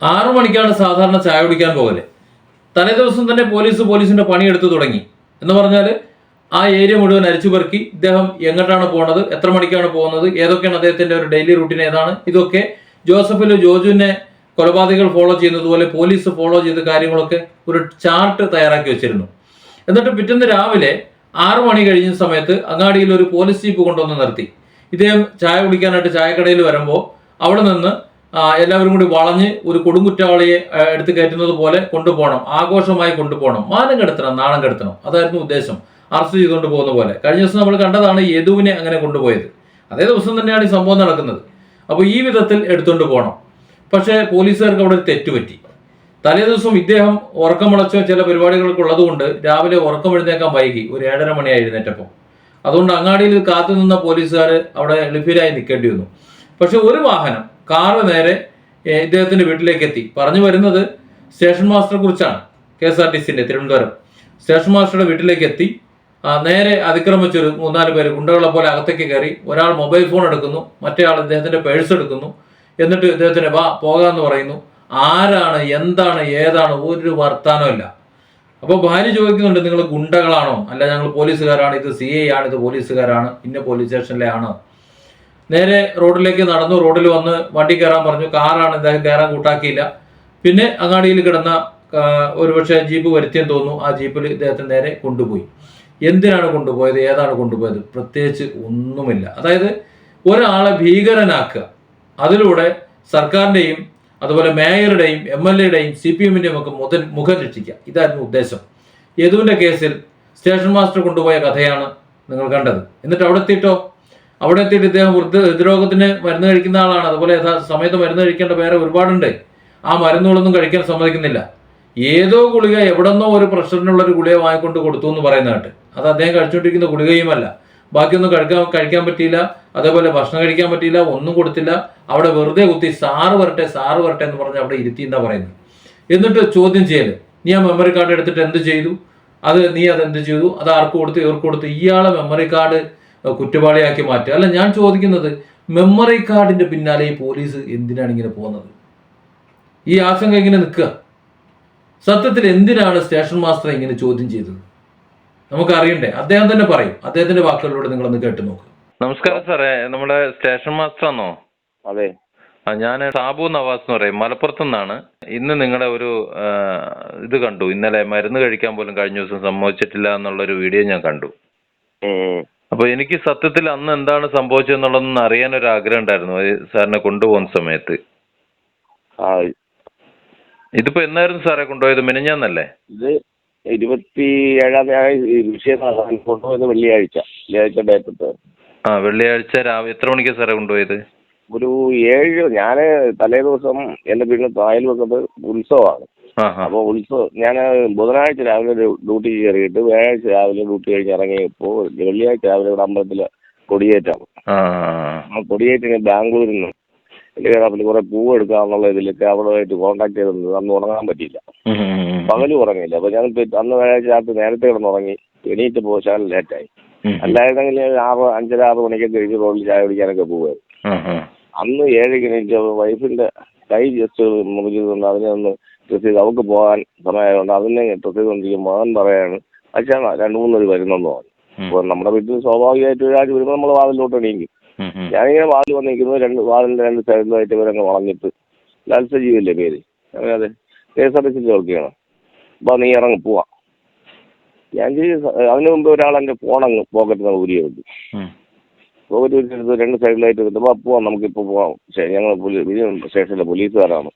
6 മണിക്കാണ് സാധാരണ ചായ കുടിക്കാൻ പോകല്. തലേ ദിവസം തന്നെ പോലീസിന്റെ പണിയെടുത്തു തുടങ്ങി എന്ന് പറഞ്ഞാൽ ആ ഏരിയ മുഴുവൻ അരിച്ചുപെറുക്കി ഇദ്ദേഹം എങ്ങോട്ടാണ് പോണത്, എത്ര മണിക്കാണ് പോകുന്നത്, ഏതൊക്കെയാണ് അദ്ദേഹത്തിന്റെ ഒരു ഡെയിലി റൂട്ടീൻ ഏതാണ്, ഇതൊക്കെ ജോസഫിൽ ജോജുവിനെ കൊലപാതകൾ ഫോളോ ചെയ്യുന്നത് പോലെ പോലീസ് ഫോളോ ചെയ്ത കാര്യങ്ങളൊക്കെ ഒരു ചാർട്ട് തയ്യാറാക്കി വെച്ചിരുന്നു. എന്നിട്ട് പിറ്റേന്ന് രാവിലെ 6 മണി കഴിഞ്ഞ സമയത്ത് അങ്ങാടിയിൽ ഒരു പോലീസ് ജീപ്പ് കൊണ്ടുവന്ന് നിർത്തി. ഇദ്ദേഹം ചായ കുടിക്കാനായിട്ട് ചായക്കടയിൽ വരുമ്പോൾ അവിടെ നിന്ന് എല്ലാവരും കൂടി വളഞ്ഞ് ഒരു കൊടുങ്കുറ്റവാളിയെ എടുത്ത് കയറ്റുന്നത് പോലെ കൊണ്ടുപോകണം, ആഘോഷമായി കൊണ്ടുപോകണം, മാനം കെടുത്തണം, നാണം കെടുത്തണം, അതായിരുന്നു ഉദ്ദേശം. അറസ്റ്റ് ചെയ്തുകൊണ്ട് പോകുന്ന പോലെ കഴിഞ്ഞ ദിവസം നമ്മൾ കണ്ടതാണ് യദുവിനെ അങ്ങനെ കൊണ്ടുപോയത്. അതേ ദിവസം തന്നെയാണ് ഈ സംഭവം നടക്കുന്നത്. അപ്പോൾ ഈ വിധത്തിൽ എടുത്തുകൊണ്ട് പോകണം. പക്ഷേ പോലീസുകാർക്ക് അവിടെ ഒരു തെറ്റുപറ്റി. തലേ ദിവസം ഇദ്ദേഹം ഉറക്കമുളച്ച ചില പരിപാടികൾക്ക് ഉള്ളതുകൊണ്ട് രാവിലെ ഉറക്കം എഴുന്നേക്കാൻ വൈകി, ഒരു 7:30 മണിയായി എഴുന്നേറ്റപ്പോൾ. അതുകൊണ്ട് അങ്ങാടിയിൽ കാത്തു നിന്ന പോലീസുകാർ അവിടെ എളിഫിലായി നിൽക്കേണ്ടി വന്നു. പക്ഷെ ഒരു വാഹനം കാറ് നേരെ ഇദ്ദേഹത്തിന്റെ വീട്ടിലേക്ക് എത്തി. പറഞ്ഞു വരുന്നത് സ്റ്റേഷൻ മാസ്റ്ററെ കുറിച്ചാണ്. KSRTCന്റെ തിരുവനന്തപുരം സ്റ്റേഷൻ മാസ്റ്ററുടെ വീട്ടിലേക്ക് എത്തി. നേരെ അതിക്രമിച്ചൊരു 3-4 പേര് ഗുണ്ടകളെ പോലെ അകത്തേക്ക് കയറി. ഒരാൾ മൊബൈൽ ഫോൺ എടുക്കുന്നു, മറ്റേ ആൾ ഇദ്ദേഹത്തിന്റെ പേഴ്സ് എടുക്കുന്നു. എന്നിട്ട് ഇദ്ദേഹത്തിന് വാ പോകാന്ന് പറയുന്നു. ആരാണ്, എന്താണ്, ഏതാണ്, ഒരു വർത്താനമില്ല. അപ്പോൾ ഭാര്യ ചോദിക്കുന്നുണ്ട്, നിങ്ങൾ ഗുണ്ടകളാണോ? അല്ല, ഞങ്ങൾ പോലീസുകാരാണ്, ഇത് CI ആണ്, ഇത് പോലീസുകാരാണ്, ഇന്ന പോലീസ് സ്റ്റേഷനിലെ ആണ്. നേരെ റോഡിലേക്ക് നടന്നു. റോഡിൽ വന്ന് വണ്ടി കയറാൻ പറഞ്ഞു. കാറാണ്, ഇദ്ദേഹം കയറാൻ കൂട്ടാക്കിയില്ല. പിന്നെ അങ്ങാടിയിൽ കിടന്ന ഒരുപക്ഷെ ജീപ്പ് വരുത്തിയെന്ന് തോന്നുന്നു. ആ ജീപ്പിൽ ഇദ്ദേഹത്തിന് നേരെ കൊണ്ടുപോയി. എന്തിനാണ് കൊണ്ടുപോയത്, ഏതാണ് കൊണ്ടുപോയത്? പ്രത്യേകിച്ച് ഒന്നുമില്ല. അതായത് ഒരാളെ ഭീകരനാക്കുക, അതിലൂടെ സർക്കാരിൻ്റെയും അതുപോലെ മേയറുടെയും MLAയുടെയും CPMന്റെയും ഒക്കെ മുഖം രക്ഷിക്കുക, ഇതായിരുന്നു ഉദ്ദേശം. യദുവിന്റെ കേസിൽ സ്റ്റേഷൻ മാസ്റ്റർ കൊണ്ടുപോയ കഥയാണ് നിങ്ങൾ കണ്ടത്. എന്നിട്ട് അവിടെ എത്തിയിട്ട് ഇദ്ദേഹം ഹൃദ്രോഗത്തിന് മരുന്ന് കഴിക്കുന്ന ആളാണ്. അതുപോലെ സമയത്ത് മരുന്ന് കഴിക്കേണ്ട വേറെ ഒരുപാടുണ്ട്. ആ മരുന്നുകളൊന്നും കഴിക്കാൻ സമ്മതിക്കുന്നില്ല. ഏതോ ഗുളിക എവിടെന്നോ ഒരു പ്രഷറിനുള്ള ഒരു ഗുളിക വാങ്ങിക്കൊണ്ട് കൊടുത്തു എന്ന് പറയുന്നതായിട്ട്. അത് അദ്ദേഹം കഴിച്ചുകൊണ്ടിരിക്കുന്ന ഗുളികയുമല്ല. ബാക്കിയൊന്നും കഴിക്കാൻ പറ്റിയില്ല. അതേപോലെ ഭക്ഷണം കഴിക്കാൻ പറ്റിയില്ല, ഒന്നും കൊടുത്തില്ല. അവിടെ വെറുതെ കുത്തി സാറ് വരട്ടെ എന്ന് പറഞ്ഞ് അവിടെ ഇരുത്തി എന്നാ പറയുന്നത്. എന്നിട്ട് ചോദ്യം ചെയ്യല്, നീ ആ മെമ്മറി കാർഡ് എടുത്തിട്ട് എന്ത് ചെയ്തു, നീ അതെന്ത് ചെയ്തു, അത് ആർക്ക് കൊടുത്തു, ഇവർക്ക് കൊടുത്തു. ഇയാളെ മെമ്മറി കാർഡ് കുറ്റവാളിയാക്കി മാറ്റുക. അല്ല, ഞാൻ ചോദിക്കുന്നത്, മെമ്മറി കാർഡിന്റെ പിന്നാലെ ഈ പോലീസ് എന്തിനാണ് ഇങ്ങനെ പോകുന്നത്? ഈ ആശങ്ക ഇങ്ങനെ നിൽക്കുക. സത്യത്തിൽ എന്തിനാണ് സ്റ്റേഷൻ മാസ്റ്റർ ഇങ്ങനെ ചോദ്യം ചെയ്തത്? നമുക്ക് അറിയണ്ടേ? അദ്ദേഹം തന്നെ പറയും. അദ്ദേഹത്തിന്റെ വാക്കുകളിലൂടെ നിങ്ങളൊന്ന് കേട്ടു നോക്ക്. നമസ്കാരം സാറേ, നമ്മുടെ സ്റ്റേഷൻ മാസ്റ്റർ ആണോ? അതെ. ഞാൻ സാബു നവാസ് എന്ന് പറയും, മലപ്പുറത്തു നിന്നാണ്. ഇന്ന് നിങ്ങളുടെ ഒരു ഇത് കണ്ടു. ഇന്നലെ മരുന്ന് കഴിക്കാൻ പോലും കഴിഞ്ഞ ദിവസം സമ്മതിച്ചിട്ടില്ല എന്നുള്ളൊരു വീഡിയോ ഞാൻ കണ്ടു. അപ്പൊ എനിക്ക് സത്യത്തിൽ അന്ന് എന്താണ് സംഭവിച്ചതെന്നുള്ളതൊന്ന് അറിയാൻ ഒരു ആഗ്രഹം ഉണ്ടായിരുന്നു സാറിനെ കൊണ്ടുപോകുന്ന സമയത്ത്. ഇതിപ്പോ എന്നായിരുന്നു സാറേ കൊണ്ടുപോയത്? മിനിഞ്ഞാന്നല്ലേ? ഇത് 27 വിഷയം കൊണ്ടുപോയത് വെള്ളിയാഴ്ച ഡേറ്റ്. വെള്ളിയാഴ്ച രാവിലെ എത്ര മണിക്കാണ് സാറേ കൊണ്ടുപോയത്? ഒരു 7. ഞാന് തലേ ദിവസം എന്റെ വീടിന് അയൽവക്കത്ത് ഉത്സവമാണ്. അപ്പോൾ ഞാൻ ബുധനാഴ്ച രാവിലെ ഡ്യൂട്ടി കയറിയിട്ട് വ്യാഴാഴ്ച രാവിലെ ഡ്യൂട്ടി കഴിഞ്ഞ് ഇറങ്ങിയപ്പോൾ വെള്ളിയാഴ്ച രാവിലെ ഇവിടെ അമ്പലത്തില് കൊടിയേറ്റാണ്. ആ കൊടിയേറ്റിന് ബാംഗ്ലൂരിൽ നിന്ന് കയറാൻ കുറെ പൂവ് എടുക്കാന്നുള്ള ഇതിലൊക്കെ അവളുമായിട്ട് കോൺടാക്ട് ചെയ്തിട്ടുണ്ട്. അന്ന് ഉറങ്ങാൻ പറ്റിയില്ല, പകലും ഉറങ്ങിയില്ല. അപ്പൊ ഞാൻ അന്ന് വ്യാഴാഴ്ച രാത്രി നേരത്തെ കിടന്നുറങ്ങി. എണീറ്റ് പോകാൻ ലേറ്റായി. അല്ലായിരുന്നെങ്കിൽ 5:30-6 മണിക്കൊക്കെ കഴിഞ്ഞ് റോഡിൽ ചായ കുടിക്കാനൊക്കെ പോവുമായിരുന്നു. അന്ന് 7 എണീറ്റ് വൈഫിന്റെ കൈ ജസ്റ്റ് മുറിഞ്ഞു തന്നു. അതിനെ ഒന്ന് ഡ്രസ് ചെയ്ത് അവൾക്ക് പോകാൻ സമയമായതുകൊണ്ട് അതിനെ ഡ്രസ് ചെയ്തുകൊണ്ടിരിക്കും. മകൻ പറയാണ്, അച്ഛാ 2-3 പേര് വരുന്നെന്ന് പറഞ്ഞു. അപ്പോൾ നമ്മുടെ വീട്ടിൽ സ്വാഭാവികമായിട്ട് ഒരാഴ്ച വരുമ്പോൾ നമ്മൾ വാതിലോട്ട് എണീക്കും. ഞാനിങ്ങനെ വാതിൽ വന്നിരിക്കുന്നത് വാതിലിന്റെ 2 സൈഡിലായിട്ട് ഇവരങ്ങ് വളഞ്ഞിട്ട്, ലാൽ സജീവല്ലേ പേര്, അതെ KSRTC വർക്ക് ചെയ്യണം. അപ്പോൾ നീ ഇറങ്ങി പോവാം. ഞാൻ അതിന് മുമ്പ് ഒരാൾ എൻ്റെ ഫോണങ്ങ് പോക്കറ്റിൽ നിന്ന് ഊരിയെടുത്തു. പോക്കറ്റ് ഊരിയെടുത്ത് 2 സൈഡിലായിട്ട് എടുത്തപ്പോൾ പോവാം, നമുക്കിപ്പോൾ പോവാം, ഞങ്ങൾ സ്റ്റേഷനിലെ പോലീസുകാരാണ്,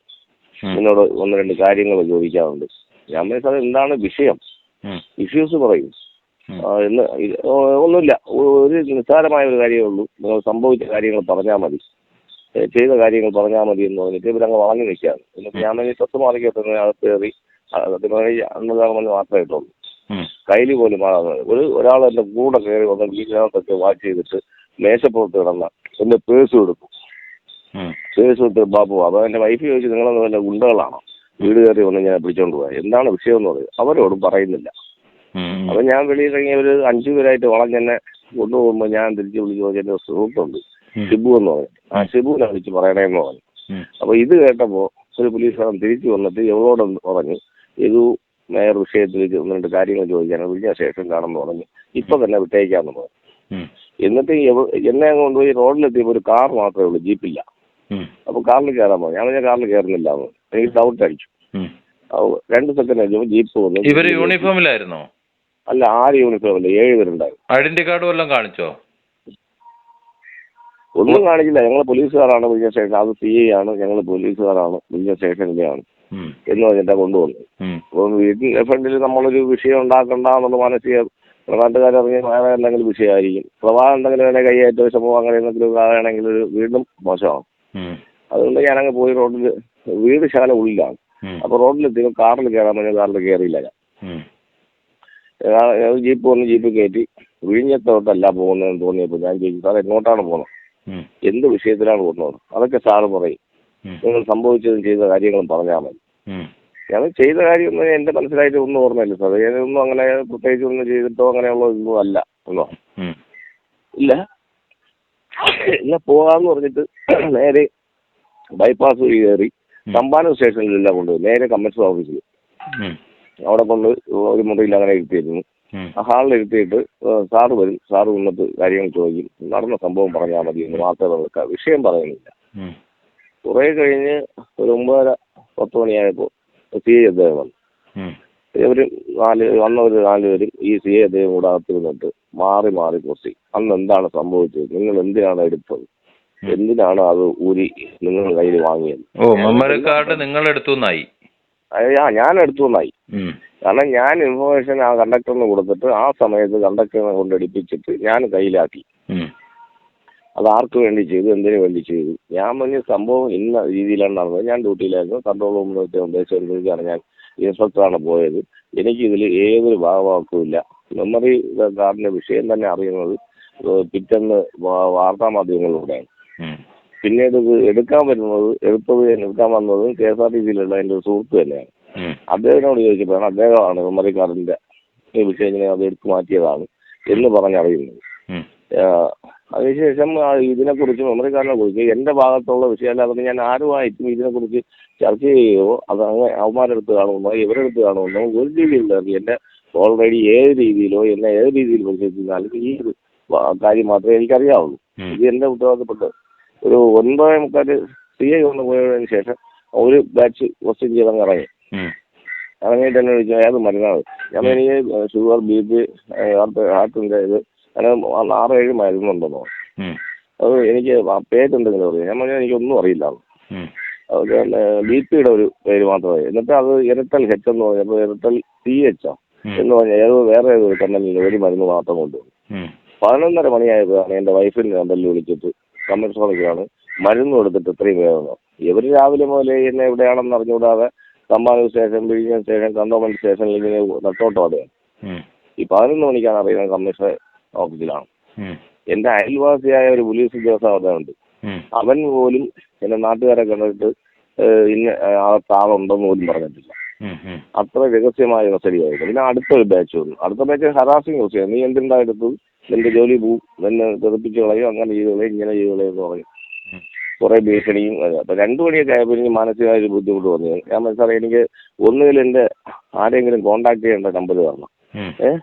എന്നോട് 1-2 കാര്യങ്ങൾ ചോദിക്കാറുണ്ട്. ഞാൻ പറഞ്ഞത് എന്താണ് വിഷയം, ഇഷ്യൂസ് പറയും. ഒന്നുമില്ല, ഒരു നിസ്സാരമായ ഒരു കാര്യമേ ഉള്ളൂ, നിങ്ങൾ സംഭവിച്ച കാര്യങ്ങൾ പറഞ്ഞാൽ മതി, ചെയ്ത കാര്യങ്ങൾ പറഞ്ഞാൽ മതി എന്ന് പറഞ്ഞിട്ട് ഇവരങ്ങ് വളഞ്ഞു നിൽക്കുകയാണ്. എന്നിട്ട് ഞാൻ സ്വത്ത് മാറിക്കട്ടെ അകത്ത് കയറി അന്നദാനം മാത്രമേ ഇട്ടുള്ളൂ. കയ്യിൽ പോലും ഒരാൾ എൻ്റെ കൂടെ കയറി വന്ന് വീട്ടിനകത്തൊക്കെ വാച്ച് ചെയ്തിട്ട് മേശപ്പുറത്ത് കിടന്ന എൻ്റെ പേഴ്സ് എടുക്കും. പേഴ്സ് ഇട്ട് ബാബു. അപ്പോൾ എൻ്റെ വൈഫ് ചോദിച്ചു, നിങ്ങളെന്ന് വല്ല ഗുണ്ടകളാണോ വീട് കയറി വന്ന് ഞാൻ പിടിച്ചോണ്ട് പോയത്, എന്താണ് വിഷയം എന്ന് പറയും. അവരോടും പറയുന്നില്ല. അപ്പൊ ഞാൻ വെളിയിലിറങ്ങി ഒരു 5 പേരായിട്ട് വളഞ്ഞെന്നെ കൊണ്ടുപോകുമ്പോൾ ഞാൻ തിരിച്ച് വിളിച്ച് ചോദിച്ചു, എൻ്റെ സുഹൃത്തുണ്ട് ഷിബു എന്ന് പറഞ്ഞു. ആ ഷിബുവിനെ വിളിച്ച് പറയണേന്ന് പറഞ്ഞു. അപ്പൊ ഇത് കേട്ടപ്പോ ഒരു പോലീസുകാരൻ തിരിച്ചു വന്നിട്ട് എവളോടൊന്ന് പറഞ്ഞു ഇത് മേയർ വിഷയത്തിൽ 1-2 കാര്യങ്ങൾ ചോദിക്കാനാണ് വിളിച്ച ശേഷം കാണുമെന്ന് പറഞ്ഞു. ഇപ്പൊ തന്നെ വിട്ടേക്കാന്ന് പറഞ്ഞു. എന്നിട്ട് എന്നെ കൊണ്ടുപോയി റോഡിലെത്തിയപ്പോൾ ഒരു കാർ മാത്രമേ ഉള്ളൂ, ജീപ്പില്ല. അപ്പൊ കാറിൽ കയറാൻ പറഞ്ഞു. ഞാൻ കാറിൽ കയറുന്നില്ല എന്ന് എനിക്ക് ഡൗട്ട് അടിച്ചു. 2 സെക്കൻഡ് കഴിഞ്ഞപ്പോൾ ജീപ്പ് വന്നു. ഇവര് യൂണിഫോമിലായിരുന്നോ? അല്ല, 6 യൂണിഫോമില്ല, 7 പേരുണ്ടായിരുന്നു. ഐഡന്റി കാർഡ് വല്ലതും കാണിച്ചോ? ഒന്നും കാണിച്ചില്ല. ഞങ്ങൾ പോലീസുകാരാണ് വിളിച്ച സ്റ്റേഷൻ, അത് CI ആണ്, ഞങ്ങൾ പോലീസുകാരാണ് വിളിച്ച സ്റ്റേഷനിലെയാണ് എന്ന് പറഞ്ഞിട്ടാണ് കൊണ്ടുവന്നത്. അപ്പം വീട്ടിൽ ഫ്രണ്ടിൽ നമ്മളൊരു വിഷയം ഉണ്ടാക്കണ്ട എന്നുള്ള മാനസിക നാട്ടുകാരിറങ്ങി വേറെ എന്തെങ്കിലും വിഷയമായിരിക്കും. പ്രവാഹം എന്തെങ്കിലും അതിനെ കൈയേറ്റ സംഭവം അങ്ങനെ എന്തെങ്കിലും ആണെങ്കിൽ വീണ്ടും മോശമാണ്. അതുകൊണ്ട് ഞാനങ്ങ് പോയി റോഡിൽ, വീട് ശാല ഉള്ളിലാണ്. അപ്പൊ റോഡിലെത്തിയപ്പോൾ കാറിൽ കയറാൻ പറഞ്ഞാൽ കാറിൽ കയറിയില്ല. ഞാൻ ജീപ്പ് വന്ന് ജീപ്പ് കയറ്റി വിഴിഞ്ഞത്തോട്ടല്ല പോകുന്നതെന്ന് തോന്നിയപ്പോൾ ഞാൻ ചോദിച്ചു, സാർ എങ്ങോട്ടാണ് പോകുന്നത്, എന്ത് വിഷയത്തിലാണ് പോകുന്നത്? അതൊക്കെ സാറ് പറയും, നിങ്ങൾ സംഭവിച്ചതും ചെയ്ത കാര്യങ്ങളും പറഞ്ഞാൽ മതി. ഞാൻ ചെയ്ത കാര്യമൊന്നും എൻ്റെ മനസ്സിലായിട്ട് ഒന്നും ഓർമ്മയില്ല സാർ. ഞാനൊന്നും അങ്ങനെ പ്രത്യേകിച്ച് ഒന്നും ചെയ്തിട്ടോ അങ്ങനെയുള്ള ഒന്നും അല്ല എന്നോ ഇല്ല. ഇല്ല പോകാമെന്ന് പറഞ്ഞിട്ട് നേരെ ബൈപ്പാസ് വഴി കയറി തമ്പാനൂർ സ്റ്റേഷനിലെല്ലാം കൊണ്ടുപോയി നേരെ കമ്മീഷണർ ഓഫീസിൽ അവിടെ കൊണ്ട് ഒരു മുറിയിൽ അങ്ങനെ ഇരുത്തിയിരുന്നു. ആ ഹാളിൽ ഇരുത്തിയിട്ട് സാറ് വരും, സാറ് വന്നിട്ട് കാര്യങ്ങൾ ചോദിക്കും, നടന്ന സംഭവം പറഞ്ഞാൽ മതി എന്ന് മാത്രമേ വെക്കാം, വിഷയം പറയുന്നില്ല. കുറേ കഴിഞ്ഞ് ഒരു 9:30-10 മണിയായപ്പോൾ CI അദ്ദേഹം വന്നു. ഇവർ വന്നവർ 4 പേരും ഈ CI അദ്ദേഹം കൂടെ അകത്തിരുന്നിട്ട് മാറി മാറി കുറിച്ച് അന്ന് എന്താണ് സംഭവിച്ചത്, നിങ്ങൾ എന്തിനാണ് എടുത്തത്, എന്തിനാണ് അത് ഊരി നിങ്ങൾ കയ്യിൽ വാങ്ങിയത്. മെമ്മറി കാർഡ് നിങ്ങൾ എടുത്തുന്നായി? ഞാൻ എടുത്തുന്നായി. കാരണം ഞാൻ ഇൻഫർമേഷൻ ആ കണ്ടക്ടറിന് കൊടുത്തിട്ട് ആ സമയത്ത് കണ്ടക്ടറിനെ കൊണ്ടെടുപ്പിച്ചിട്ട് ഞാൻ കയ്യിലാക്കി. അത് ആർക്ക് വേണ്ടി ചെയ്തു, എന്തിനു വേണ്ടി ചെയ്തു? ഞാൻ പറഞ്ഞ സംഭവം ഇന്ന രീതിയിലാണ് നടന്നത്. ഞാൻ ഡ്യൂട്ടിയിലായിരുന്നു, കൺട്രോൾ റൂമിലത്തെ ഉദ്ദേശിച്ചാണ് ഞാൻ ഇൻസ്പെക്ടറാണ് പോയത്. എനിക്കിതിൽ ഏതൊരു ഭാഗമാക്കുമില്ല. മെമ്മറി കാർഡിന്റെ വിഷയം തന്നെ അറിയുന്നത് പിറ്റേന്ന് വാർത്താ മാധ്യമങ്ങളിലൂടെയാണ്. പിന്നീട് ഇത് എടുക്കാൻ വന്നത് KSRTCയിലുള്ള എൻ്റെ ഒരു സുഹൃത്ത് തന്നെയാണ്. അദ്ദേഹത്തിനോട് ചോദിച്ചപ്പോഴാണ് അദ്ദേഹമാണ് മെമ്മറി കാർഡിന്റെ വിഷയം ഇങ്ങനെ അത് എടുത്തു മാറ്റിയതാണ് എന്ന് പറഞ്ഞറിയുന്നത്. അതിനുശേഷം ഇതിനെക്കുറിച്ച് മെമ്മറി കാർഡിനെ കുറിച്ച് എൻ്റെ ഭാഗത്തുള്ള വിഷയമല്ല, അതൊക്കെ ഞാൻ ആരുമായിട്ടും ഇതിനെക്കുറിച്ച് ചർച്ച ചെയ്യുകയോ അത് അങ്ങനെ അവന്മാരെടുത്ത് കാണുമെന്നോ ഇവരെടുത്ത് കാണുമെന്നോ ഒരു രീതിയിലുള്ള എന്നെ ഓൾറെഡി ഏത് രീതിയിലോ എന്നെ ഏത് രീതിയിൽ പരിശോധിച്ചാലും ഈ കാര്യം മാത്രമേ എനിക്കറിയാവുള്ളൂ. ഇത് എൻ്റെ ഉത്തരവാദിത്തപ്പെട്ട് ഒരു 9:45 CI വന്ന് പോയതിനു ശേഷം ഒരു ബാച്ച് ക്വസ്റ്റ്യൻ ചെയ്തങ്ങ് ഇറങ്ങിയിട്ട് തന്നെ ചോദിച്ചാൽ ഏത് മരുന്നാണ്. ഞാൻ എനിക്ക് ഷുഗർ, BP, ഹാർട്ടിൻ്റെ ഇത് അങ്ങനെ 6-7 മരുന്നുണ്ടെന്നോ. അത് എനിക്ക് പേര് എന്തെങ്കിലും അറിയാം. ഞാൻ പറഞ്ഞാൽ എനിക്കൊന്നും അറിയില്ല. അത് BP-യുടെ ഒരു പേര് മാത്രമേ. എന്നിട്ട് അത് എയർടെൽ H എന്ന് പറഞ്ഞപ്പോൾ എയർടെൽ CH എന്ന് പറഞ്ഞാൽ വേറെ ഏതൊരു കമ്പനിയിൽ ഒരു മരുന്ന് മാത്രം കൊണ്ടുവന്നു. 11:30 മണിയായപ്പോഴാണ് എൻ്റെ വൈഫിൻ്റെ നമ്പറിൽ വിളിച്ചിട്ട് കമ്മീഷണറൊക്കെയാണ് മരുന്ന് കൊടുത്തിട്ട് ഇത്രയും വേഗം. ഇവർ രാവിലെ മുതലേ എന്നെ എവിടെയാണെന്ന് അറിഞ്ഞുകൂടാതെ തമ്പാനൂർ സ്റ്റേഷൻ, വിഴിഞ്ഞം സ്റ്റേഷൻ, കണ്ടോൺമെന്റ് സ്റ്റേഷനിൽ ഇങ്ങനെ നെട്ടോട്ടോടെയാണ്. ഈ 11 മണിക്കാണ് അറിയുന്നത് കമ്മീഷണർ ഓഫീസിലാണ്. എൻ്റെ അയൽവാസിയായ ഒരു പോലീസ് ഉദ്യോഗസ്ഥ അവിടെ ഉണ്ട്. അവൻ പോലും എൻ്റെ നാട്ടുകാരെ കണ്ടിട്ട് ഇന്ന ആളുണ്ടെന്ന് പോലും പറഞ്ഞിട്ടില്ല. അത്ര രഹസ്യമായ കസ്റ്റഡിയായിരുന്നു. പിന്നെ അടുത്തൊരു ബാച്ച് വന്നു. അടുത്ത ബാച്ച് ഹറാസിങ് യൂസ് നീ എന്തിനാ എടുത്തു, നിന്റെ ജോലി പോവും, നിന്നെ തെറിപ്പിച്ച് കളയും, അങ്ങനെ ചെയ്ത് കളയും, ഇങ്ങനെ ചെയ്ത് കളയും എന്ന് പറയും. കുറെ ഭീഷണിയും. അപ്പൊ 2 മണിയൊക്കെ ആയപ്പോൾ എനിക്ക് മാനസികമായ ഒരു ബുദ്ധിമുട്ട് വന്നു. ഞാൻ മനസ്സിലായി എനിക്ക് ഒന്നുകിൽ എൻ്റെ ആരെങ്കിലും കോണ്ടാക്ട് ചെയ്യേണ്ട നമ്പർ തരണം,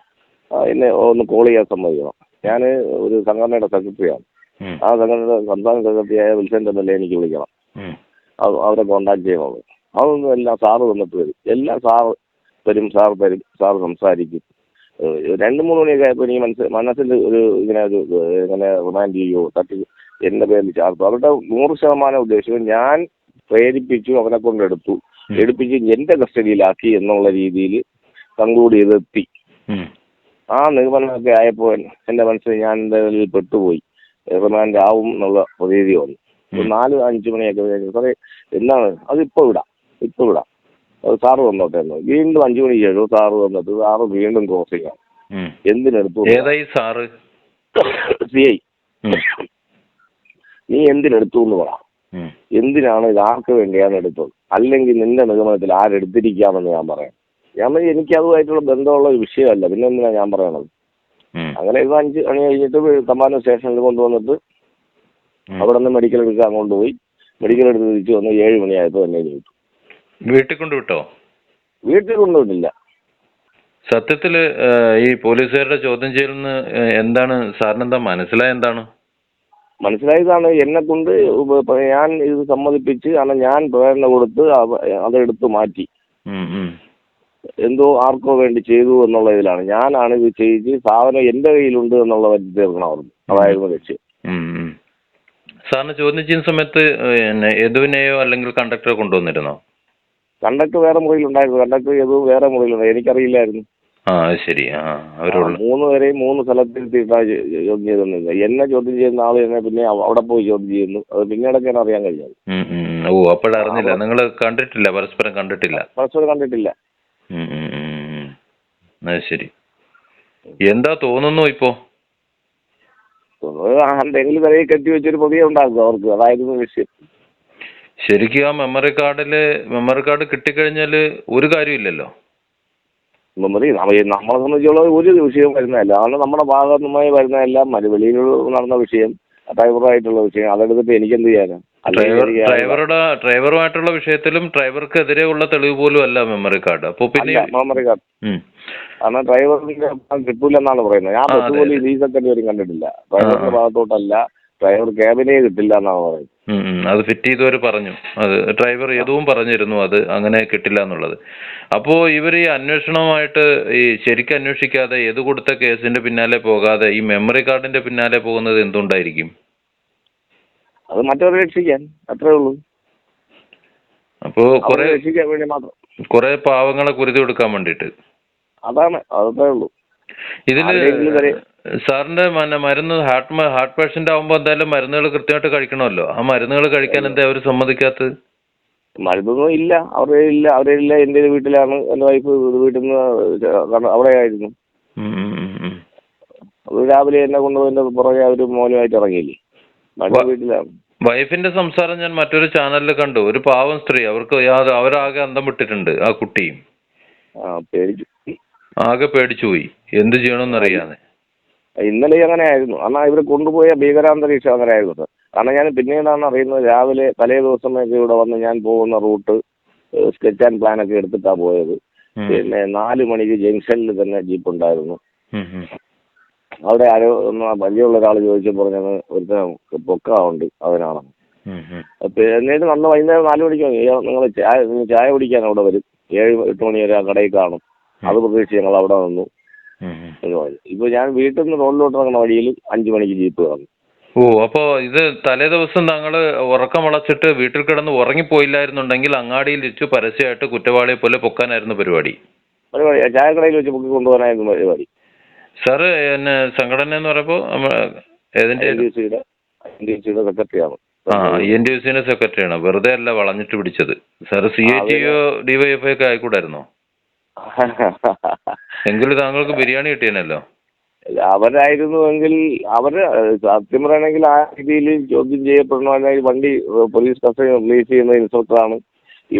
എന്നെ ഒന്ന് കോൾ ചെയ്യാൻ സമ്മതിക്കണം. ഞാൻ ഒരു സംഘടനയുടെ സെക്രട്ടറിയാണ്. ആ സംഘടനയുടെ സംസ്ഥാന സെക്രട്ടറിയായ വിൽസൻ തന്നെ എനിക്ക് വിളിക്കണം, അവരെ കോണ്ടാക്ട് ചെയ്യണത്. അതൊന്നും എല്ലാം സാറ് തന്നിട്ട് വരും. എല്ലാം സാറ് തരും, സാറ് സംസാരിക്കും. 2-3 മണിയൊക്കെ ആയപ്പോൾ എനിക്ക് മനസ്സിൽ ഒരു ഇങ്ങനെ റിമാൻഡ് ചെയ്യുമോ തട്ടി എൻ്റെ പേരിൽ ചാർത്തു. അവരുടെ 100% ഉദ്ദേശവും ഞാൻ പ്രേരിപ്പിച്ചു, അവനെ കൊണ്ട് എടുപ്പിച്ച് എൻ്റെ കസ്റ്റഡിയിലാക്കി എന്നുള്ള രീതിയിൽ കൺക്ലൂഡ് ചെയ്തെത്തി. ആ നിഗമനമൊക്കെ ആയപ്പോൾ എൻ്റെ മനസ്സിൽ ഞാൻ എൻ്റെ പെട്ടുപോയി, റിമാൻഡ് ആവും എന്നുള്ള പ്രതീതി വന്നു. 4-5 മണിയൊക്കെ കഴിഞ്ഞു. സാറേ എന്താണ് അതിപ്പോൾ വിടാം അത് സാറ് വന്നോട്ടെ എന്ന്. വീണ്ടും 5 മണിക്ക് ശേഷം സാറ് വന്നിട്ട് സാറ് വീണ്ടും ക്രോസിംഗ് ആണ്. എന്തിനെടുത്തു? CI നീ എന്തിനെടുത്തു എന്ന് പറ, എന്തിനാണ് ഇത്, ആർക്ക് വേണ്ടിയാണ് എടുത്തത്, അല്ലെങ്കിൽ നിന്റെ നിഗമനത്തിൽ ആരെടുത്തിരിക്കാമെന്ന് ഞാൻ പറയാം. ഞാൻ എനിക്ക് അതുമായിട്ടുള്ള ബന്ധമുള്ള ഒരു വിഷയമല്ല, പിന്നെ എന്തിനാണ് ഞാൻ പറയണത്. അങ്ങനെ ഇത് 5 മണി കഴിഞ്ഞിട്ട് തമ്പാനൂർ സ്റ്റേഷനിൽ കൊണ്ടുവന്നിട്ട് അവിടെ നിന്ന് മെഡിക്കൽ എടുക്കാൻ കൊണ്ടുപോയി. മെഡിക്കൽ എടുത്ത് തിരിച്ചു വന്ന് 7 മണിയായപ്പോൾ എന്നെ കിട്ടും. വീട്ടിൽ കൊണ്ട് വിട്ടോ? വീട്ടിൽ കൊണ്ടുവിട്ടില്ല. സത്യത്തില് ഈ പോലീസുകാരുടെ ചോദ്യം ചെയ്യലിൽ നിന്ന് എന്താണ് സാറിനെന്താ മനസ്സിലായ എന്താണ്? മനസ്സിലായതാണ് എന്നെ കൊണ്ട് ഞാൻ ഇത് സമ്മതിപ്പിച്ച് കാരണം ഞാൻ പ്രേരണ കൊടുത്ത് അതെടുത്ത് മാറ്റി. എന്തോ ആർക്കോ വേണ്ടി ചെയ്തു എന്നുള്ള ഇതിലാണ്. ഞാനാണ് ഇത് ചെയ്ത് സാധനം എന്റെ കയ്യിലുണ്ട് എന്നുള്ള പറ്റി തീർക്കണം അവർക്ക്. അതായിരുന്നു ലക്ഷ്യം. സാറിന് ചോദ്യം ചെയ്യുന്ന സമയത്ത് യദുവിനെയോ അല്ലെങ്കിൽ കണ്ടക്ടറെ കൊണ്ടുവന്നിരുന്നോ? കണ്ടക്ടർ വേറെ മുറിയിലുണ്ടായിരുന്നു. കണ്ടക്ടർ യദു വേറെ മുറിയിലുണ്ടായിരുന്നു. എനിക്കറിയില്ലായിരുന്നു. ശരി. 3 പേരെയും 3 സ്ഥലത്തിരുത്തിയിട്ടാണ് ചോദ്യം ചെയ്തിരുന്നത്. എന്നെ ചോദ്യം ചെയ്യുന്ന ആള് എന്നെ പിന്നെ അവിടെ പോയി ചോദ്യം ചെയ്യുന്നു. അത് പിന്നീടൊക്കെയാണ് അറിയാൻ കഴിഞ്ഞത്. അപ്പോഴറിഞ്ഞില്ല, നിങ്ങൾ കണ്ടിട്ടില്ല, പരസ്പരം കണ്ടിട്ടില്ല? പരസ്പരം കണ്ടിട്ടില്ല. ശരി. എന്താ തോന്നുന്നു ഇപ്പോ? എന്തെങ്കിലും തലയിൽ കെട്ടി വെച്ചൊരു പൊതിയെ ഉണ്ടാക്കും അവർക്ക്. അതായിരുന്നു വിഷയം. ശരിക്കും ആ മെമ്മറി കാർഡ് കിട്ടിക്കഴിഞ്ഞാല് ഒരു കാര്യമില്ലല്ലോ. മെമ്മറി നമ്മളെ സംബന്ധിച്ചോളം ഒരു വിഷയവും വരുന്നതല്ല. അതാണ് നമ്മുടെ ഭാഗത്തുമായി വരുന്നതെല്ലാം വെളിയിൽ നടന്ന വിഷയം, ഡ്രൈവറായിട്ടുള്ള വിഷയം. അതെടുത്തിട്ട് എനിക്കെന്ത് ചെയ്യാനാ? ഡ്രൈവറുമായിട്ടുള്ള വിഷയത്തിലും ഡ്രൈവർക്കെതിരെ ഉള്ള തെളിവ് പോലും അല്ല മെമ്മറി കാർഡ്. അപ്പൊ പിന്നെ മെമ്മറി കാർഡ് കാരണം ഡ്രൈവറിന്റെ കിട്ടൂല എന്നാണ് പറയുന്നത്. ഞാൻ ബസ് പോലും ഈ സെക്കൻഡ് വരും കണ്ടിട്ടില്ല. ഡ്രൈവറിന്റെ ഭാഗത്തോട്ടല്ല, ഡ്രൈവർ ക്യാബിനെ കിട്ടില്ല എന്നാണ് പറയുന്നത്. അത് ഫിറ്റ് ചെയ്തവര് പറഞ്ഞു. അത് ഡ്രൈവർ ഏതും പറഞ്ഞിരുന്നു അത് അങ്ങനെ കിട്ടില്ല എന്നുള്ളത്. അപ്പോ ഇവർ ഈ അന്വേഷണവുമായിട്ട് ഈ ശരിക്കും അന്വേഷിക്കാതെ ഏത് കൊടുത്ത കേസിന്റെ പിന്നാലെ പോകാതെ ഈ മെമ്മറി കാർഡിന്റെ പിന്നാലെ പോകുന്നത് എന്തുകൊണ്ടായിരിക്കും? അത് മറ്റവരെ രക്ഷിക്കാൻ, അത്രേ ഉള്ളൂ. അപ്പോ രക്ഷിക്കാൻ വേണ്ടി മാത്രം, കുറെ പാവങ്ങളെ കുരുതി കൊടുക്കാൻ വേണ്ടിട്ട്. അതാണ്, അതത്രേ ഉള്ളൂ. ഇതില് സാറിന്റെ മരുന്ന് ഹാർട്ട് പേഷ്യന്റ് ആവുമ്പോ എന്തായാലും മരുന്നുകൾ കൃത്യമായിട്ട് കഴിക്കണമല്ലോ. ആ മരുന്നുകൾ കഴിക്കാൻ എന്താ അവർ സമ്മതിക്കാത്തത്? മരുന്നൊന്നും ഇല്ല, അവരുടെ ഇല്ല. എന്റെ വീട്ടിലാണ്. എന്റെ വൈഫ് വീട്ടിൽ നിന്ന് അവിടെ ആയിരുന്നു. രാവിലെ എന്നെ കൊണ്ടുപോയി പുറകെ അവര് മോനുമായിട്ട് ഇറങ്ങിയില്ലേ, വീട്ടിലാണ്. വൈഫിന്റെ സംസാരം ഞാൻ മറ്റൊരു ചാനലിൽ കണ്ടു. ഒരു പാവം സ്ത്രീ, അവരാകെ അന്തം വിട്ടിട്ടുണ്ട്. ആ കുട്ടിയും ആകെ പേടിച്ചുപോയി, എന്ത് ചെയ്യണമെന്ന് അറിയാതെ. ഇന്നലെ അങ്ങനെ ആയിരുന്നു. കാരണം ഇവർ കൊണ്ടുപോയ ഭീകരാന്തരീക്ഷം അങ്ങനെ ആയിരുന്നു സാർ. കാരണം ഞാൻ പിന്നീടാണ് അറിയുന്നത്, രാവിലെ തലേ ദിവസമൊക്കെ ഇവിടെ വന്ന് ഞാൻ പോകുന്ന റൂട്ട് സ്കെച്ച് ആൻഡ് പ്ലാനൊക്കെ എടുത്തിട്ടാണ് പോയത്. പിന്നെ 4 മണിക്ക് ജംഗ്ഷനിൽ തന്നെ ജീപ്പ് ഉണ്ടായിരുന്നു. അവിടെ ആരോ പരിചയമുള്ള ഒരാൾ ചോദിച്ചപ്പോൾ പറഞ്ഞത് ഒരു പൊക്കമുണ്ട് അവനാണെന്ന്. എന്നിട്ട് നമ്മൾ വൈകുന്നേരം 4 മണിക്ക് നിങ്ങൾ ചായ കുടിക്കാൻ അവിടെ വരും, 7-8 മണി വരെ ആ കടയിൽ കാണും. അത് പ്രതീക്ഷിച്ച് ഞങ്ങൾ അവിടെ നിന്നു. ഇപ്പൊ ഞാൻ വീട്ടിൽ നിന്ന് റോഡിലോട്ട് ഇറങ്ങുന്ന വഴിയിൽ 5 മണിക്ക് ജീപ്പ് കാണും. അപ്പോ ഇത് തലേ ദിവസം താങ്കൾ ഉറക്കം വളച്ചിട്ട് വീട്ടിൽ കിടന്ന് ഉറങ്ങിപ്പോയില്ലായിരുന്നുണ്ടെങ്കിൽ അങ്ങാടിയിൽ വെച്ച് പരസ്യമായിട്ട് കുറ്റവാളിയെ പോലെ പൊക്കാനായിരുന്നു പരിപാടി. ചായക്കടയിൽ വെച്ച് പൊക്കി കൊണ്ടുപോകാനായിരുന്നു പരിപാടി. സാറ് എന്നെ സംഘടന എന്ന് പറയുമ്പോ സെക്രട്ടറിയാണ്. INTUC സെക്രട്ടറിയാണ്. വെറുതെ അല്ല വളഞ്ഞിട്ട് പിടിച്ചത്. സാറ് CITO DYFI ഒക്കെ ആയിക്കൂടായിരുന്നോ? എങ്കിലും താങ്കൾക്ക് ബിരിയാണി കിട്ടിയനല്ലോ. അവരായിരുന്നുവെങ്കിൽ അവര് സത്യം പറയണമെങ്കിൽ ആ രീതിയിൽ ചോദ്യം ചെയ്യപ്പെടണമെങ്കിൽ വണ്ടി പോലീസ് കസ്റ്റഡി റിലീസ് ചെയ്യുന്ന ഇൻസ്പെക്ടറാണ് ഈ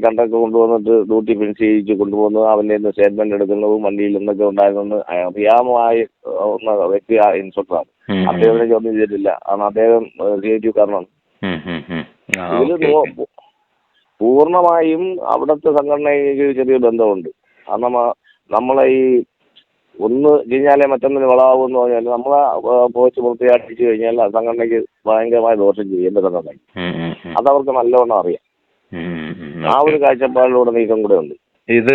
കണ്ടക്ടർ കൊണ്ടുവന്നിട്ട് ഡ്യൂട്ടി ഫിനിഷ് ചെയ്യിച്ച് കൊണ്ടുപോകുന്നത്, അവൻ്റെ സ്റ്റേറ്റ്മെന്റ് എടുക്കുന്നതും വണ്ടിയിൽ എന്തൊക്കെ ഉണ്ടായിരുന്നെന്ന് അറിയാമായി വ്യക്തി ആ ഇൻസ്പെക്ടറാണ്. അദ്ദേഹത്തിനെ ചോദ്യം ചെയ്തിട്ടില്ല. കാരണം അദ്ദേഹം CITO കാരനാണ്. ഇതിൽ പൂർണ്ണമായും അവിടുത്തെ സംഘടനയ്ക്ക് ചെറിയ ബന്ധമുണ്ട്. കാരണം നമ്മളെ ഈ ഒന്ന് കഴിഞ്ഞാലേ മറ്റൊന്നിന് വളാവൂന്ന് പറഞ്ഞാൽ നമ്മളെ പോച്ച് പൂർത്തിയാക്കിച്ചു കഴിഞ്ഞാൽ സംഘടനയ്ക്ക് ഭയങ്കരമായ ദോഷം ചെയ്യും. എന്റെ സംഘടനയ്ക്ക് അതവർക്ക് നല്ലവണ്ണം അറിയാം. ആ ഒരു കാഴ്ചപ്പാടിലൂടെ നീക്കം കൂടെ ഉണ്ട്. ഇത്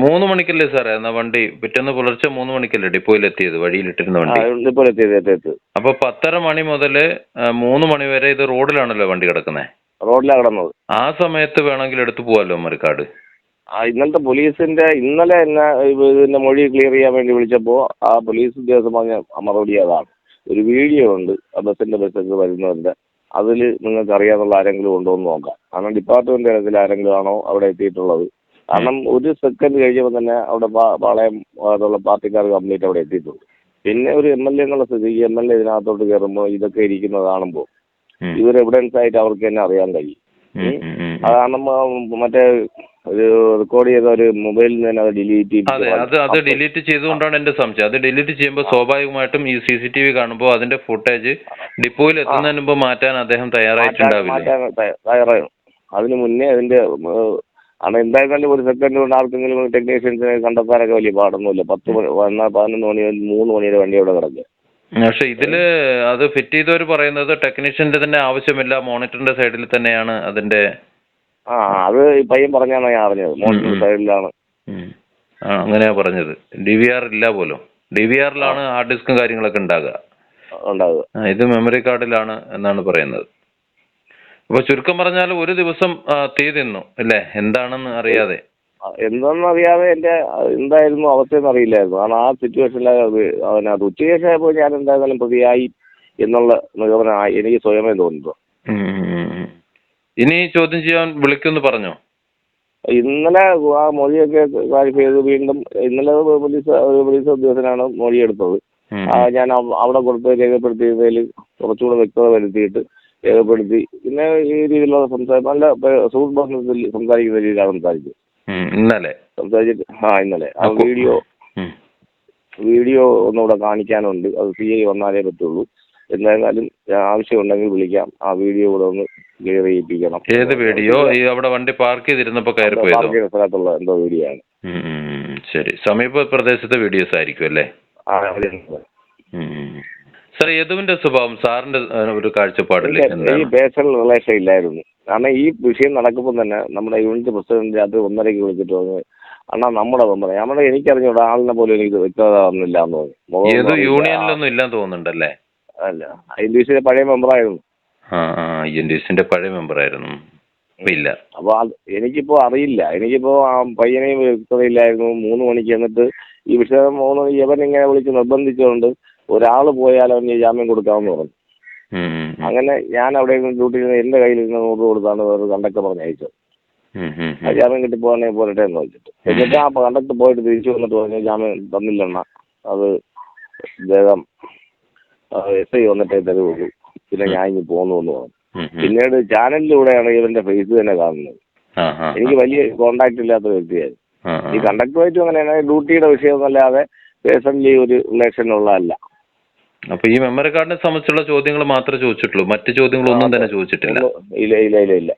3 മണിക്കല്ലേ സാറേ എന്നാ വണ്ടി പിറ്റേന്ന് പുലർച്ചെ 3 മണിക്കല്ലേ ഡിപ്പോയിലെത്തിയത്? വഴിയിലിട്ടിരുന്ന വണ്ടി ഡിപ്പോയിലെത്തിയത്. അപ്പൊ 10:30 മണി മുതൽ 3 മണി വരെ ഇത് റോഡിലാണല്ലോ വണ്ടി കിടക്കുന്നത്? റോഡിലാണ് കിടന്നത്. ആ സമയത്ത് വേണമെങ്കിൽ എടുത്തു പോവാലോ മറിക്കാട്. ഇന്നലത്തെ പോലീസിന്റെ ഇന്നലെ എന്നെ ഇതിന്റെ മൊഴി ക്ലിയർ ചെയ്യാൻ വേണ്ടി വിളിച്ചപ്പോൾ ആ പോലീസ് ഉദ്യോഗസ്ഥൻ പറഞ്ഞ മറുപടി അതാണ്. ഒരു വീഡിയോ ഉണ്ട് ബസ്സൊക്കെ വരുന്നതിന്റെ, അതിൽ നിങ്ങൾക്ക് അറിയാവുന്ന ആരെങ്കിലും ഉണ്ടോ എന്ന് നോക്കാം. കാരണം ഡിപ്പാർട്ട്മെന്റ് തലത്തിൽ ആരെങ്കിലും ആണോ അവിടെ എത്തിയിട്ടുള്ളത്. കാരണം ഒരു സെക്കൻഡ് കഴിയുമ്പോൾ തന്നെ അവിടെ പാളയം അതുള്ള പാർട്ടിക്കാർ കംപ്ലീറ്റ് അവിടെ എത്തിയിട്ടുണ്ട്. പിന്നെ ഒരു MLA എന്നുള്ള സ്ഥിതിക്ക് MLA ഇതിനകത്തോട്ട് കയറുമ്പോൾ ഇതൊക്കെ ഇരിക്കുന്നത് കാണുമ്പോൾ ഇതൊരു എവിഡൻസ് ആയിട്ട് അവർക്ക് തന്നെ അറിയാൻ കഴിയും. കാരണം മറ്റേ ഒരു റെക്കോർഡ് ചെയ്ത ഒരു മൊബൈലിൽ നിന്ന് തന്നെ അത് ഡിലീറ്റ് ചെയ്തുകൊണ്ടാണ് എന്റെ സംശയം. അത് ഡിലീറ്റ് ചെയ്യുമ്പോൾ സ്വാഭാവികമായിട്ടും ഈ CCTV കാണുമ്പോൾ അതിന്റെ ഫുട്ടേജ് ഡിപ്പോയിൽ എത്തുന്നതിന് മുമ്പ് മാറ്റാൻ അദ്ദേഹം തയ്യാറായിട്ടുണ്ടാവില്ല. അതിന് മുന്നേ അതിന്റെ ആണ് എന്തായിരുന്നാലും ഒരു സെക്കൻഡ് കൊണ്ട് ആർക്കെങ്കിലും ടെക്നീഷ്യൻസിനെ കണ്ടെത്താനൊക്കെ വലിയ പാടൊന്നുമില്ല. 10 മണി 11 മണി 3 മണി വരെ വണ്ടി അവിടെ കിടക്കുക. പക്ഷെ ഇതില് അത് ഫിറ്റ് ചെയ്തവർ പറയുന്നത് ടെക്നീഷ്യന്റെ തന്നെ ആവശ്യമില്ല, മോണിറ്ററിന്റെ സൈഡിൽ തന്നെയാണ് അതിന്റെ. അത് ഈ പയ്യൻ പറഞ്ഞാണ് ഞാൻ അറിഞ്ഞത്, മോണിറ്ററിന്റെ സൈഡിലാണ്. അങ്ങനെയാ പറഞ്ഞത്. DVR ഇല്ല പോലും. DVRലാണ് ഹാർഡ് ഡിസ്കും കാര്യങ്ങളൊക്കെ ഉണ്ടാകുക. ഇത് മെമ്മറി കാർഡിലാണ് എന്നാണ് പറയുന്നത്. അപ്പൊ ചുരുക്കം പറഞ്ഞാൽ ഒരു ദിവസം തീ തിന്നു അല്ലേ, എന്താണെന്ന് അറിയാതെ. എന്താണെന്നറിയാതെ എന്റെ എന്തായിരുന്നു അവസ്ഥയെന്ന് അറിയില്ലായിരുന്നു. കാരണം ആ സിറ്റുവേഷനിലാണ് അതിനകത്ത് ഉച്ചയ്ക്കായപ്പോൾ ഞാൻ എന്തായാലും പ്രതിയായി എന്നുള്ള നിഗമനമായി എനിക്ക് സ്വയമേ തോന്നുന്നു. ഇനി ചോദ്യം ചെയ്യാൻ വിളിക്കുമെന്ന് പറഞ്ഞോ? ഇന്നലെ ആ മൊഴിയൊക്കെ ക്ലാരിഫൈ ചെയ്ത് വീണ്ടും ഇന്നലെ പോലീസ് ഉദ്യോഗസ്ഥനാണ് മൊഴിയെടുത്തത്. ഞാൻ അവിടെ കൊടുത്ത് രേഖപ്പെടുത്തിയതിൽ കുറച്ചുകൂടെ വ്യക്തത വരുത്തിയിട്ട് രേഖപ്പെടുത്തി. പിന്നെ ഈ രീതിയിലുള്ള സംസാരം നല്ല സുഹൃത്ത് ബന്ധത്തിൽ സംസാരിക്കുന്ന രീതിയിലാണ് സംസാരിച്ചത് ഇന്നലെ. സംസാരിച്ചിട്ട് ഇന്നലെ ആ വീഡിയോ ഒന്നുകൂടെ കാണിക്കാനുണ്ട്. അത് CI വന്നാലേ പറ്റുള്ളൂ. എന്തായാലും ആവശ്യമുണ്ടെങ്കിൽ വിളിക്കാം. ആ വീഡിയോ കൂടെ ഒന്ന് ക്ലിയർ ചെയ്യിപ്പിക്കണം. ഏത് വീഡിയോ? അവിടെ വണ്ടി പാർക്ക് ചെയ്തിരുന്നപ്പോ പാർക്ക് ചെയ്ത സ്ഥലത്തുള്ള എന്തോ വീഡിയോ ആണ്. ശരി, സമീപ പ്രദേശത്തെ വീഡിയോസ് ആയിരിക്കും അല്ലേ? സാർ, യദുവിന്റെ സ്വഭാവം സാറിന്റെ ഒരു കാഴ്ചപ്പാടിൽ ഈ പേഴ്സണൽ റിലേഷൻ ഇല്ലായിരുന്നു. കാരണം ഈ വിഷയം നടക്കുമ്പോൾ തന്നെ നമ്മുടെ യൂണിറ്റ് പ്രസിഡന്റ് രാത്രി 1:30 വിളിച്ചിട്ട് പറഞ്ഞു, അണ്ണാ നമ്മുടെ മെമ്പറെ നമ്മുടെ എനിക്കറിഞ്ഞൂടാ ആളിനെ പോലും എനിക്ക് വ്യക്തത ഒന്നുമില്ല എന്ന് പറഞ്ഞു. യൂണിയനിലൊന്നും ഇല്ലാന്ന് തോന്നുന്നുണ്ടല്ലേ? അല്ല, INTUCയുടെ പഴയ മെമ്പറായിരുന്നു. INTUCയുടെ പഴയ മെമ്പറായിരുന്നു. ഇല്ല. അപ്പൊ എനിക്കിപ്പോ അറിയില്ല. എനിക്കിപ്പോ ആ പയ്യനെയും വ്യക്തതയില്ലായിരുന്നു. 3 മണിക്ക് എന്നിട്ട് ഈ വിഷയം ഇവനിങ്ങനെ വിളിച്ച് നിർബന്ധിച്ചുകൊണ്ട് ഒരാൾ പോയാൽ അവന് ജാമ്യം കൊടുക്കാമെന്ന് പറഞ്ഞു. അങ്ങനെ ഞാൻ അവിടെ ഡ്യൂട്ടി എന്റെ കയ്യിൽ നിന്ന് 100 കൊടുത്താണ് ഒരു കണ്ടക്ടർ പറഞ്ഞയച്ചത്. ആ ജാമ്യം കിട്ടി പോകാണെങ്കിൽ പോരട്ടെ എന്ന് വെച്ചിട്ട്. എന്നിട്ട് ആ കണ്ടക്ടർ പോയിട്ട് തിരിച്ചു വന്നിട്ട് പറഞ്ഞു ജാമ്യം തന്നില്ലെണ്ണ, അത് അദ്ദേഹം SI വന്നിട്ടേ തരുള്ളൂ, പിന്നെ ഞാൻ ഇനി പോന്നു എന്ന് പറഞ്ഞു. പിന്നീട് ചാനലിലൂടെയാണ് ഇവന്റെ ഫേസ് തന്നെ കാണുന്നത്. എനിക്ക് വലിയ കോണ്ടാക്ട് ഇല്ലാത്ത വ്യക്തിയായിരുന്നു. ഈ കണ്ടക്ടറുമായിട്ടും അങ്ങനെയാണ്, ഡ്യൂട്ടിയുടെ വിഷയമൊന്നല്ലാതെ പേഴ്സണലി ഒരു റിലേഷൻ ഉള്ളതല്ല. അപ്പൊ ഈ മെമ്മറി കാർഡിനെ സംബന്ധിച്ചുള്ള ചോദ്യങ്ങൾ മാത്രമേ ചോദിച്ചിട്ടുള്ളൂ, മറ്റു ചോദ്യങ്ങളൊന്നും തന്നെ ചോദിച്ചിട്ടില്ല? ഇല്ല.